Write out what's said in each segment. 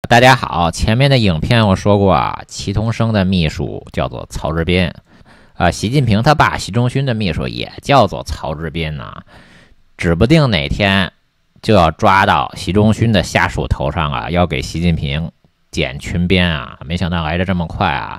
大家好，前面的影片我说过啊，祁同生的秘书叫做曹志斌，习近平他爸习仲勋的秘书也叫做曹志斌呢，指不定哪天就要抓到习仲勋的下属头上啊，要给习近平剪裙边啊，没想到来得这么快啊。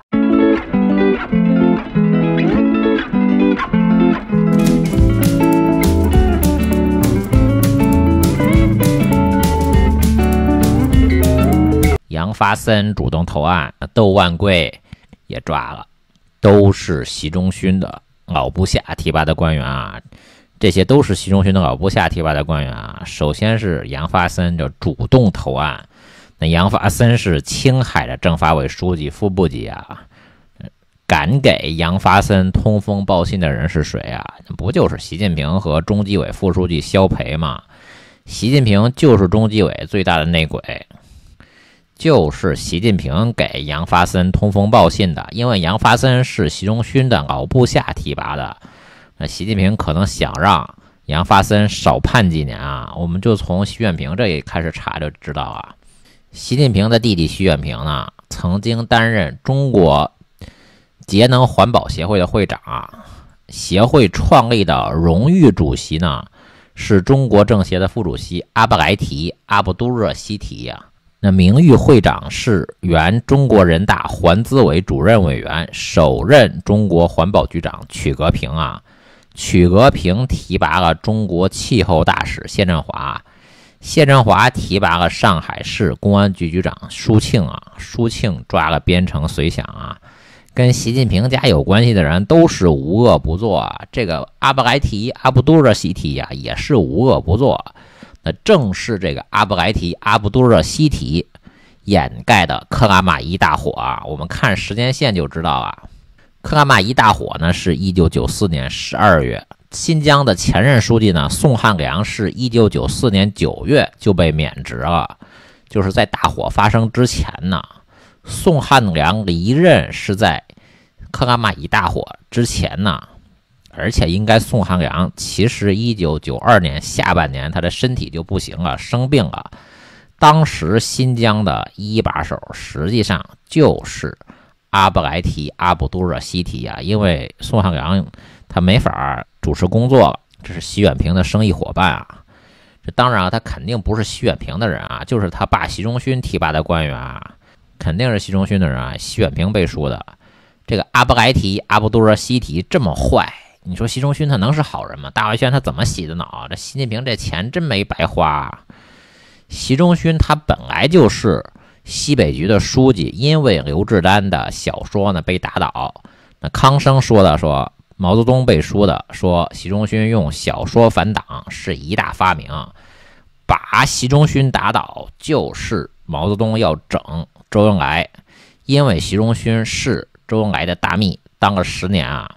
杨发森主动投案，窦万贵也抓了，都是习仲勋的老部下提拔的官员啊，这些都是习仲勋的老部下提拔的官员啊。首先是杨发森就主动投案，那杨发森是青海的政法委书记、副部级啊，敢给杨发森通风报信的人是谁啊？不就是习近平和中纪委副书记肖培吗？习近平就是中纪委最大的内鬼。就是习近平给杨发森通风报信的，因为杨发森是习仲勋的老部下提拔的，那习近平可能想让杨发森少判几年啊。我们就从习远平这里开始查就知道啊，习近平的弟弟习远平呢，曾经担任中国节能环保协会的会长啊，协会创立的荣誉主席呢是中国政协的副主席阿布莱提·阿卜杜热希提呀。那名誉会长是原中国人大环资委主任委员、首任中国环保局长曲格平啊。曲格平提拔了中国气候大使谢振华，谢振华提拔了上海市公安局局长舒庆啊，舒庆抓了边城随想啊。跟习近平家有关系的人都是无恶不作啊。这个阿布莱提·阿卜杜热希提呀，也是无恶不作。那正是这个阿布莱提·阿卜杜热希提掩盖的克拉玛依大火啊，我们看时间线就知道啊。克拉玛依大火呢是1994年12月，新疆的前任书记呢宋汉良是1994年9月就被免职了，就是在大火发生之前呢，宋汉良离任是在克拉玛依大火之前呢。而且应该宋汉良其实1992年下半年他的身体就不行了，生病了。当时新疆的一把手实际上就是阿布莱提·阿卜杜热希提啊，因为宋汉良他没法主持工作了，这是习远平的生意伙伴啊。这当然他肯定不是习远平的人啊，就是他爸习仲勋提拔的官员啊，肯定是习仲勋的人啊，习远平背书的。这个阿布莱提·阿卜杜热希提这么坏，你说习仲勋他能是好人吗？大外宣他怎么洗的脑？这习近平这钱真没白花啊。习仲勋他本来就是西北局的书记，因为刘志丹的小说呢被打倒。那康生说毛泽东背书的，说习仲勋用小说反党是一大发明，把习仲勋打倒就是毛泽东要整周恩来，因为习仲勋是周恩来的大秘，当了10年啊。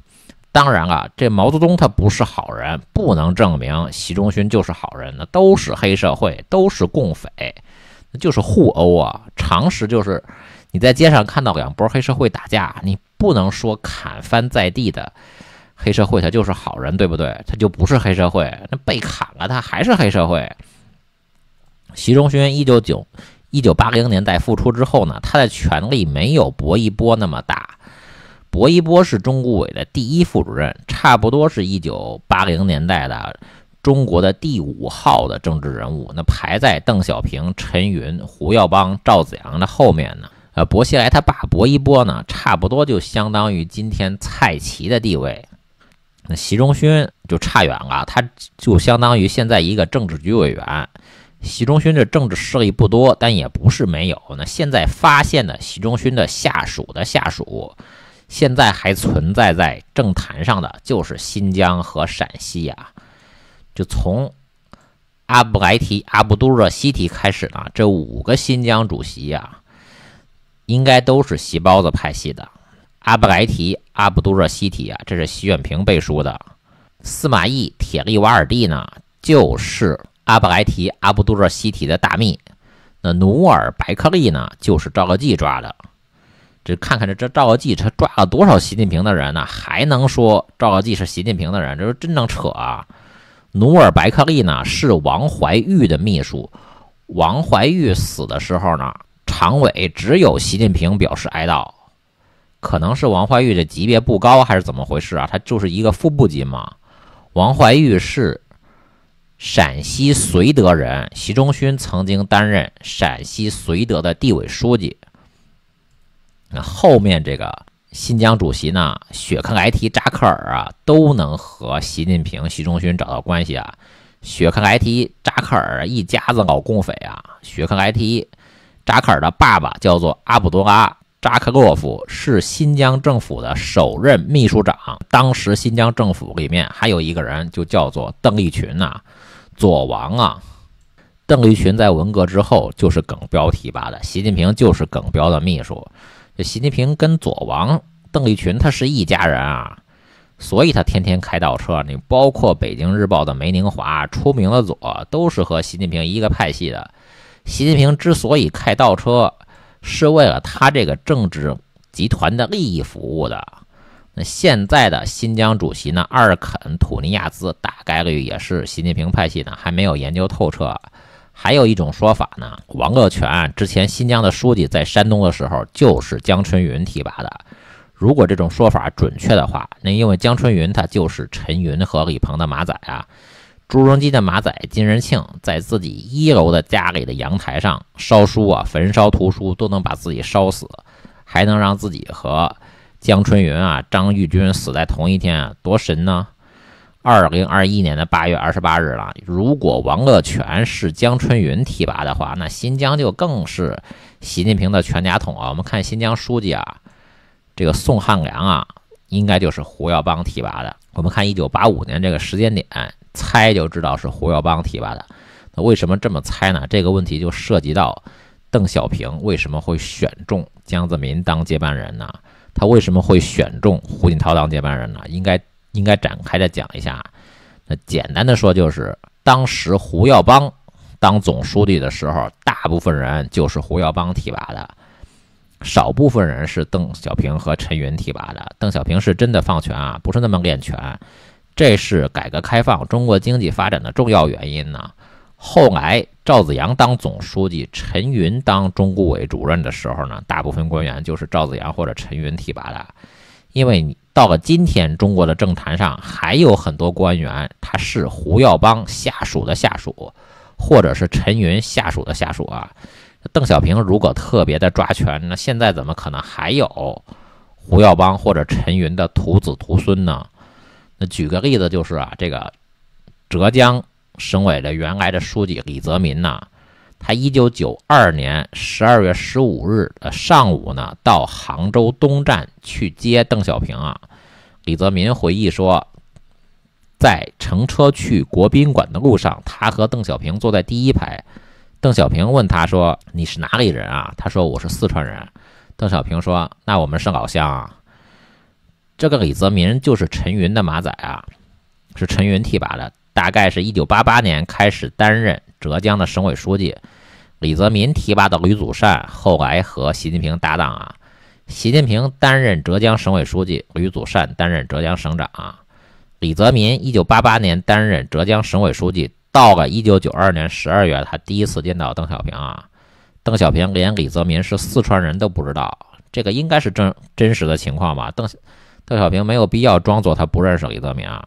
当然了，这毛泽东他不是好人，不能证明习仲勋就是好人，那都是黑社会，都是共匪，那就是互殴啊。常识就是你在街上看到两拨黑社会打架，你不能说砍翻在地的黑社会他就是好人，对不对？他就不是黑社会，那被砍了他还是黑社会。习仲勋1980年代复出之后呢，他的权力没有薄一波那么大。薄一波是中顾委的第1副主任，差不多是1980年代的中国的第5号的政治人物，那排在邓小平、陈云、胡耀邦、赵紫阳的后面呢。薄熙来他爸薄一波呢，差不多就相当于今天蔡奇的地位。那习仲勋就差远了，他就相当于现在一个政治局委员。习仲勋这政治势力不多，但也不是没有。那现在发现的习仲勋的下属的下属，现在还存在在政坛上的就是新疆和陕西啊。就从阿布莱提·阿卜杜热希提开始呢，这5个新疆主席啊，应该都是习包子派系的。阿布莱提·阿卜杜热希提啊，这是习远平背书的。司马懿、铁力瓦尔蒂呢，就是阿布莱提·阿卜杜热希提的大秘。那努尔白克力呢，就是赵乐际抓的。这看看这赵乐际他抓了多少习近平的人呢？还能说赵乐际是习近平的人？这是真能扯啊！努尔白克力呢是王怀玉的秘书，王怀玉死的时候呢，常委只有习近平表示哀悼，可能是王怀玉这级别不高还是怎么回事啊？他就是一个副部级嘛。王怀玉是陕西绥德人，习仲勋曾经担任陕西绥德的地委书记。那后面这个新疆主席呢，雪克莱提、扎克尔啊，都能和习近平、习仲勋找到关系啊。雪克莱提、扎克尔一家子老共匪啊。雪克莱提、扎克尔的爸爸叫做阿卜杜拉·扎克洛夫，是新疆政府的首任秘书长。当时新疆政府里面还有一个人，就叫做邓丽群呐，左王啊。邓丽群在文革之后就是耿飚提拔的，习近平就是耿飚的秘书。这习近平跟左王邓丽群他是一家人啊。所以他天天开倒车，你包括北京日报的梅宁华、出名的左，都是和习近平一个派系的。习近平之所以开倒车，是为了他这个政治集团的利益服务的。那现在的新疆主席呢，阿尔肯·土尼亚兹大概率也是习近平派系的，还没有研究透彻。还有一种说法呢，王乐泉之前新疆的书记在山东的时候就是江春云提拔的。如果这种说法准确的话，那因为江春云他就是陈云和李鹏的马仔啊。朱镕基的马仔金仁庆在自己1楼的家里的阳台上烧书啊，焚烧图书都能把自己烧死，还能让自己和江春云啊、张玉军死在同一天啊，多神呢！2021年的8月28日了，如果王乐泉是江春云提拔的话，那新疆就更是习近平的全家桶啊。我们看新疆书记啊，这个宋汉良啊，应该就是胡耀邦提拔的。我们看1985年这个时间点，猜就知道是胡耀邦提拔的。那为什么这么猜呢？这个问题就涉及到邓小平为什么会选中江泽民当接班人呢？他为什么会选中胡锦涛当接班人呢？应该展开的讲一下。那简单的说，就是当时胡耀邦当总书记的时候，大部分人就是胡耀邦提拔的，少部分人是邓小平和陈云提拔的。邓小平是真的放权啊，不是那么练权。这是改革开放中国经济发展的重要原因呢。后来赵紫阳当总书记，陈云当中顾委主任的时候呢，大部分官员就是赵紫阳或者陈云提拔的。因为你到了今天，中国的政坛上还有很多官员，他是胡耀邦下属的下属，或者是陈云下属的下属啊。邓小平如果特别的抓权，那现在怎么可能还有胡耀邦或者陈云的徒子徒孙呢？那举个例子就是啊，这个浙江省委的原来的书记李泽民呢，他1992年12月15日的上午呢，到杭州东站去接邓小平啊。李泽民回忆说，在乘车去国宾馆的路上，他和邓小平坐在第一排。邓小平问他说：“你是哪里人啊？”他说：“我是四川人。”邓小平说：“那我们是老乡啊。”这个李泽民就是陈云的马仔啊，是陈云提拔的，大概是1988年开始担任浙江的省委书记。李泽民提拔的吕祖善后来和习近平搭档啊，习近平担任浙江省委书记，吕祖善担任浙江省长啊。李泽民1988年担任浙江省委书记，到了1992年12月，他第一次见到邓小平啊。邓小平连李泽民是四川人都不知道，这个应该是真实的情况吧？邓小平没有必要装作他不认识李泽民啊。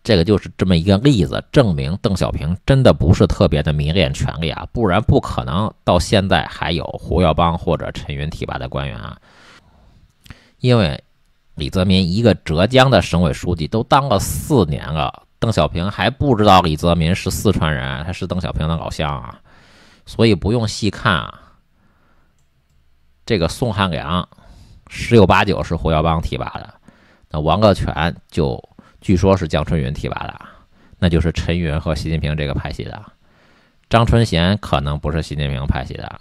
这个就是这么一个例子，证明邓小平真的不是特别的迷恋权力啊，不然不可能到现在还有胡耀邦或者陈云提拔的官员啊。因为李泽民一个浙江的省委书记都当了4年了，邓小平还不知道李泽民是四川人，他是邓小平的老乡啊，所以不用细看啊。这个宋汉良十有八九是胡耀邦提拔的，那王乐泉就据说是江春云提拔的，那就是陈云和习近平这个派系的。张春贤可能不是习近平派系的，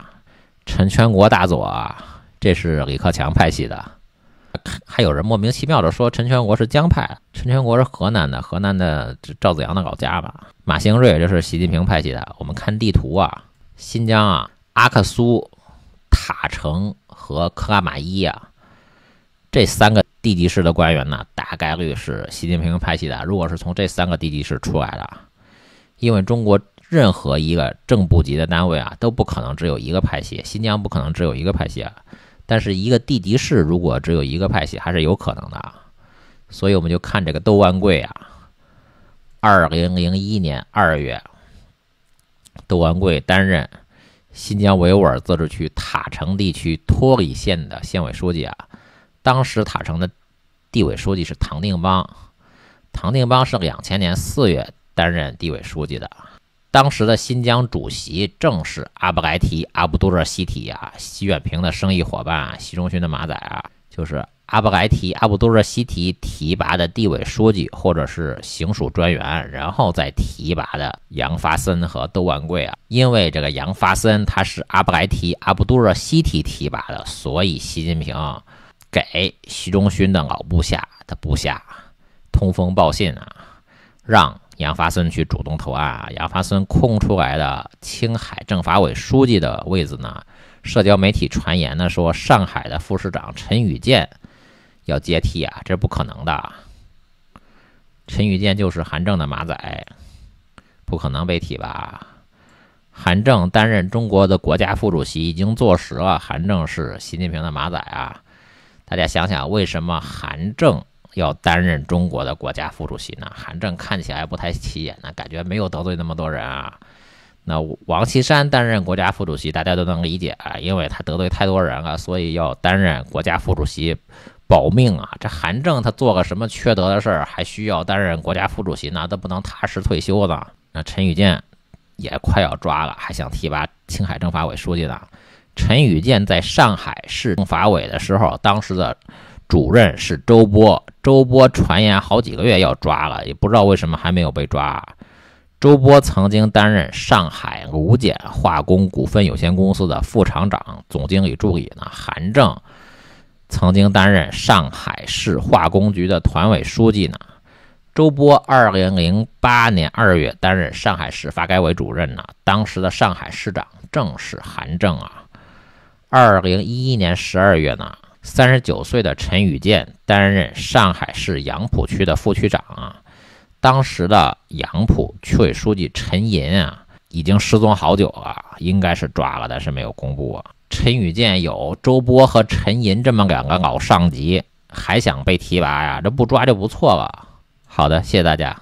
陈全国大佐啊，这是李克强派系的。还有人莫名其妙的说陈全国是江派，陈全国是河南的赵紫阳的老家吧。马兴瑞这是习近平派系的。我们看地图啊，新疆啊，阿克苏、塔城和克拉玛依啊，这3个地级市的官员呢，大概率是习近平派系的。如果是从这3个地级市出来的，因为中国任何一个正部级的单位啊，都不可能只有一个派系，新疆不可能只有一个派系啊。但是一个地级市如果只有一个派系，还是有可能的啊。所以我们就看这个窦万贵啊，2001年2月，窦万贵担任新疆维吾尔自治区塔城地区托里县的县委书记啊。当时塔城的地委书记是唐定邦，唐定邦是2000年4月担任地委书记的。当时的新疆主席正是阿布莱提·阿卜杜勒希提啊，习远平的生意伙伴，习仲勋的马仔啊，就是阿布莱提·阿卜杜勒希提提拔的地委书记或者是行署专员，然后再提拔的杨发森和窦万贵啊。因为这个杨发森他是阿布莱提·阿卜杜勒希提提拔的，所以习近平给习仲勋的老部下的部下通风报信啊，让杨发森去主动投案啊。杨发森空出来的青海政法委书记的位子呢，社交媒体传言呢说上海的副市长陈宇健要接替啊，这是不可能的。陈宇健就是韩正的马仔，不可能被提拔。韩正担任中国的国家副主席已经坐实了，韩正是习近平的马仔啊。大家想想，为什么韩正要担任中国的国家副主席呢？韩正看起来不太起眼呢，感觉没有得罪那么多人啊。那王岐山担任国家副主席，大家都能理解啊，因为他得罪太多人了，所以要担任国家副主席保命啊。这韩正他做个什么缺德的事儿，还需要担任国家副主席呢？他不能踏实退休呢？那陈宇健也快要抓了，还想提拔青海政法委书记呢。陈宇健在上海市政法委的时候，当时的主任是周波，周波传言好几个月要抓了，也不知道为什么还没有被抓。周波曾经担任上海鲁碱化工股份有限公司的副厂长、总经理助理呢。韩正曾经担任上海市化工局的团委书记呢。周波2008年2月担任上海市发改委主任呢，当时的上海市长正是韩正啊。2011年12月呢，39岁的陈宇健担任上海市杨浦区的副区长啊。当时的杨浦区委书记陈寅啊，已经失踪好久了，应该是抓了，但是没有公布啊。陈宇健有周波和陈寅这么两个老上级，还想被提拔呀？这不抓就不错了。好的，谢谢大家。